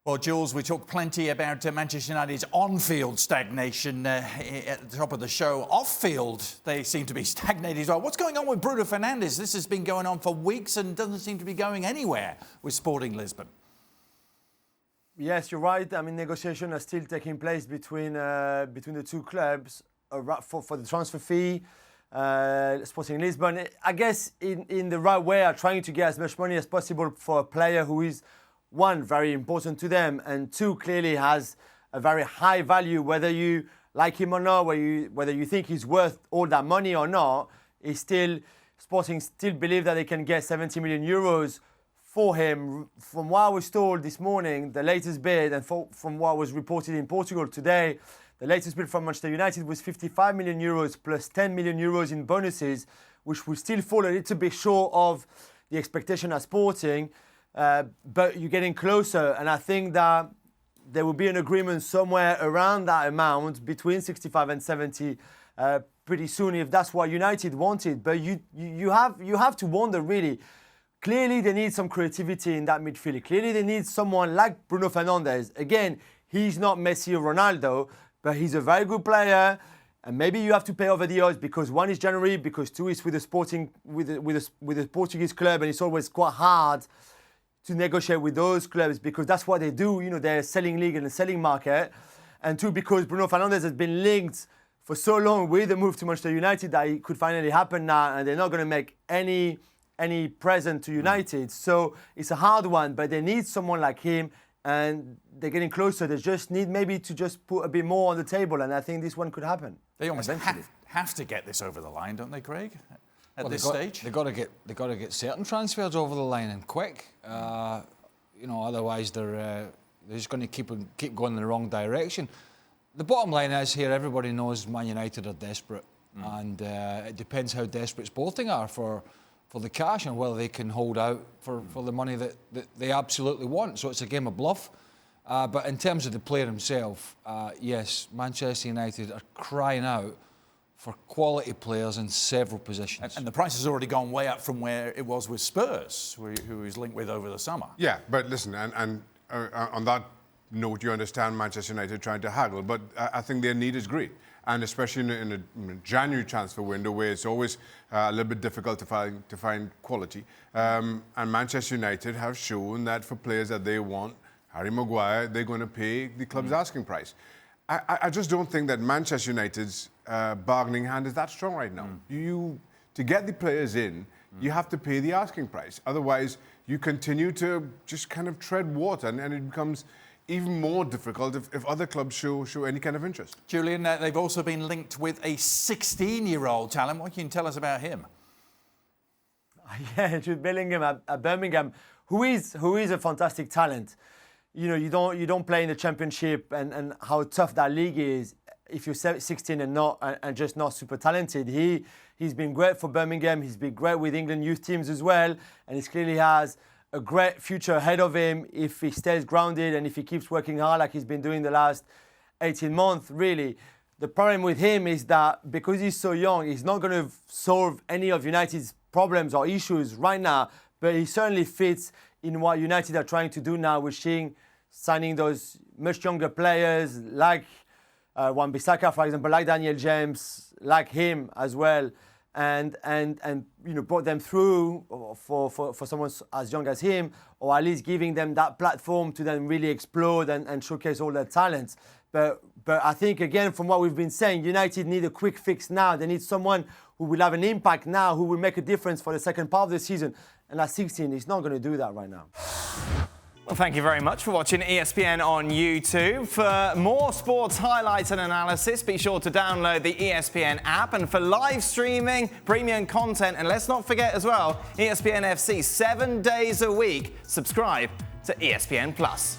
Well, Jules, we talked plenty about Manchester United's on-field stagnation at the top of the show. Off-field, they seem to be stagnated as well. What's going on with Bruno Fernandes? This has been going on for weeks and doesn't seem to be going anywhere with Sporting Lisbon. Yes, you're right. I mean, negotiations are still taking place between the two clubs for the transfer fee. Sporting Lisbon, I guess, in the right way, are trying to get as much money as possible for a player who is, one, very important to them, and two, clearly has a very high value, whether you like him or not, whether you think he's worth all that money or not. Sporting still believe that they can get 70 million euros for him. From what I was told this morning, the latest bid, and from what was reported in Portugal today, the latest bid from Manchester United was 55 million euros plus 10 million euros in bonuses, which will still fall a little bit short of the expectation at Sporting. But you're getting closer, and I think that there will be an agreement somewhere around that amount, between 65 and 70, pretty soon, if that's what United wanted. But you have to wonder, really. Clearly, they need some creativity in that midfield. Clearly, they need someone like Bruno Fernandes. Again, he's not Messi or Ronaldo, but he's a very good player. And maybe you have to pay over the odds because one is January, because two is with a Portuguese club, and it's always quite hard to negotiate with those clubs because that's what they do. You know, they're a selling league and a selling market. And two, because Bruno Fernandes has been linked for so long with the move to Manchester United that it could finally happen now, and they're not going to make any present to United. So it's a hard one, but they need someone like him, and they're getting closer. They just need maybe to just put a bit more on the table, and I think this one could happen. They almost have to get this over the line, don't they, Craig? At this stage, they've got to get certain transfers over the line and quick. Otherwise they're just going to keep going in the wrong direction. The bottom line is here: everybody knows Man United are desperate, and it depends how desperate Sporting are for the cash and whether they can hold out for the money that they absolutely want. So it's a game of bluff. But in terms of the player himself, yes, Manchester United are crying out for quality players in several positions. And the price has already gone way up from where it was with Spurs, who was linked with over the summer. Yeah, but listen, and on that note, you understand Manchester United trying to haggle, but I think their need is great. And especially in a January transfer window where it's always a little bit difficult to find quality. And Manchester United have shown that for players that they want, Harry Maguire, they're going to pay the club's asking price. I just don't think that Manchester United's bargaining hand is that strong right now. To get the players in, you have to pay the asking price. Otherwise, you continue to just kind of tread water, and it becomes even more difficult if other clubs show any kind of interest. Julien, they've also been linked with a 16-year-old talent. What can you tell us about him? Yeah, Jude Bellingham at Birmingham, who is a fantastic talent. You know, you don't play in the Championship and how tough that league is if you're 16 and just not super talented. He's been great for Birmingham. He's been great with England youth teams as well, and he clearly has a great future ahead of him if he stays grounded and if he keeps working hard like he's been doing the last 18 months, really. The problem with him is that because he's so young, he's not going to solve any of United's problems or issues right now, but he certainly fits in what United are trying to do now, with signing those much younger players like Wan-Bissaka, for example, like Daniel James, like him as well, and brought them through for someone as young as him, or at least giving them that platform to then really explode and showcase all their talents. But I think, again, from what we've been saying, United need a quick fix now. They need someone who will have an impact now, who will make a difference for the second part of the season. And at 16, he's not going to do that right now. Well, thank you very much for watching ESPN on YouTube. For more sports highlights and analysis, be sure to download the ESPN app. And for live streaming, premium content, and let's not forget as well, ESPN FC 7 days a week. Subscribe to ESPN Plus.